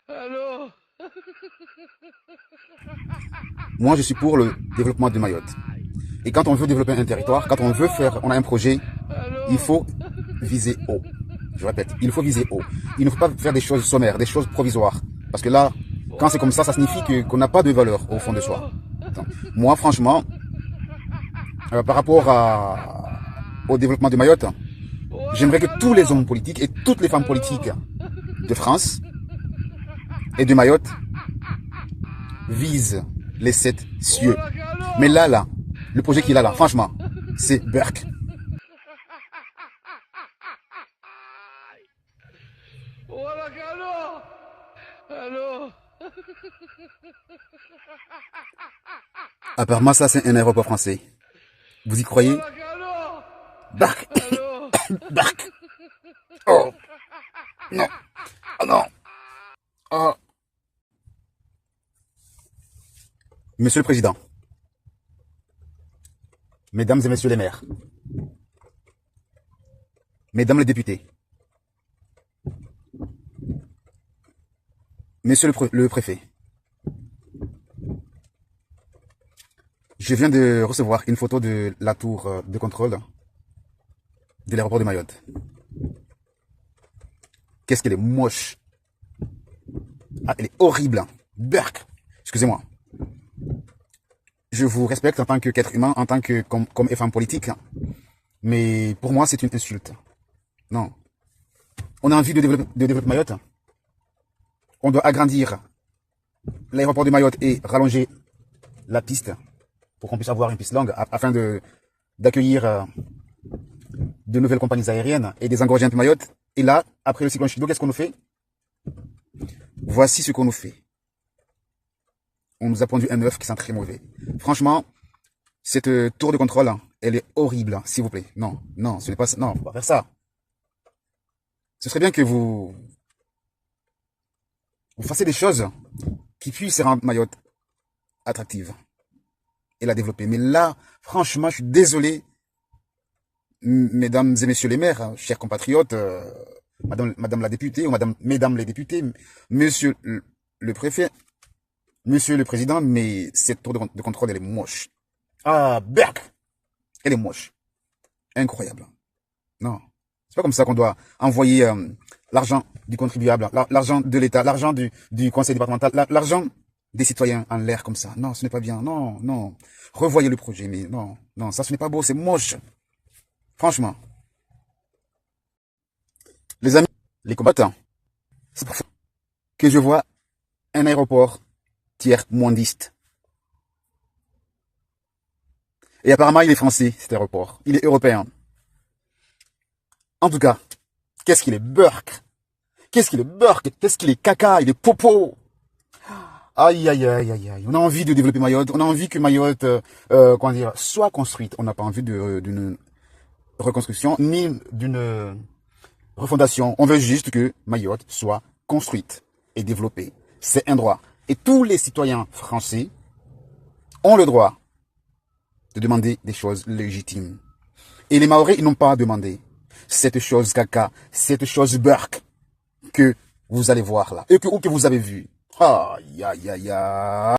Allô. Moi, je suis pour le développement de Mayotte. Et quand on veut développer un territoire, quand on veut faire, on a un projet, il Allô. faut viser haut. Je répète, il faut viser haut. Il ne faut pas faire des choses sommaires, des choses provisoires. Parce que là, quand c'est comme ça signifie qu'on n'a pas de valeur au fond de soi. Allô. Donc, moi, franchement, par rapport au développement de Mayotte, j'aimerais que tous les hommes politiques et toutes les femmes politiques Allô. de France et de Mayotte visent les 7 cieux. Mais là, le projet qu'il a là, Allô. franchement, c'est Burke. Allô. Allô. Apparemment, ça, c'est un aéroport français. Vous y croyez? Allô. Burke. Allô. Burke. Oh, non. Oh, non. Oh. Monsieur le Président, Mesdames et Messieurs les maires, Mesdames les députés, Monsieur le préfet, je viens de recevoir une photo de la tour de contrôle de l'aéroport de Mayotte. Qu'est-ce qu'elle est moche. Ah, elle est horrible. Burk. Excusez-moi. Je vous respecte en tant qu'être humain, en tant que comme femme politique. Mais pour moi, c'est une insulte. Non. On a envie de développer Mayotte. On doit agrandir l'aéroport de Mayotte et rallonger la piste pour qu'on puisse avoir une piste longue afin d'accueillir de nouvelles compagnies aériennes et des engorger un peu Mayotte. Et là, après le cyclone Chido, qu'est-ce qu'on nous fait? Voici ce qu'on nous fait. On nous a pondu un œuf qui sent très mauvais. Franchement, cette tour de contrôle, elle est horrible, s'il vous plaît. Non, non, ce n'est pas ça. Non, faut pas faire ça. Ce serait bien que vous fassiez des choses qui puissent rendre Mayotte attractive et la développer. Mais là, franchement, je suis désolé, mesdames et messieurs les maires, chers compatriotes, madame la députée ou mesdames les députés, monsieur le préfet, monsieur le président, mais cette tour de contrôle, elle est moche. Ah, Berk, elle est moche. Incroyable. Non. C'est pas comme ça qu'on doit envoyer l'argent du contribuable, l'argent de l'État, l'argent du conseil départemental, l'argent des citoyens en l'air comme ça. Non, ce n'est pas bien. Non, non. Revoyez le projet, mais non, non, ça ce n'est pas beau, c'est moche. Franchement. Les amis, les combattants, c'est pour ça que je vois un aéroport tiers-mondiste. Et apparemment, il est français, cet aéroport. Il est européen. En tout cas, qu'est-ce qu'il est Burke? Qu'est-ce qu'il est Burke? Qu'est-ce qu'il est caca? Il est popo. Aïe, aïe, aïe, aïe, aïe. On a envie de développer Mayotte. On a envie que Mayotte, comment dire, soit construite. On n'a pas envie d'une reconstruction, ni d'une refondation. On veut juste que Mayotte soit construite et développée. C'est un droit. Et tous les citoyens français ont le droit de demander des choses légitimes. Et les Maoris, ils n'ont pas demandé cette chose caca, cette chose Burke que vous allez voir là, ou que vous avez vu. Aïe, aïe, aïe, aïe.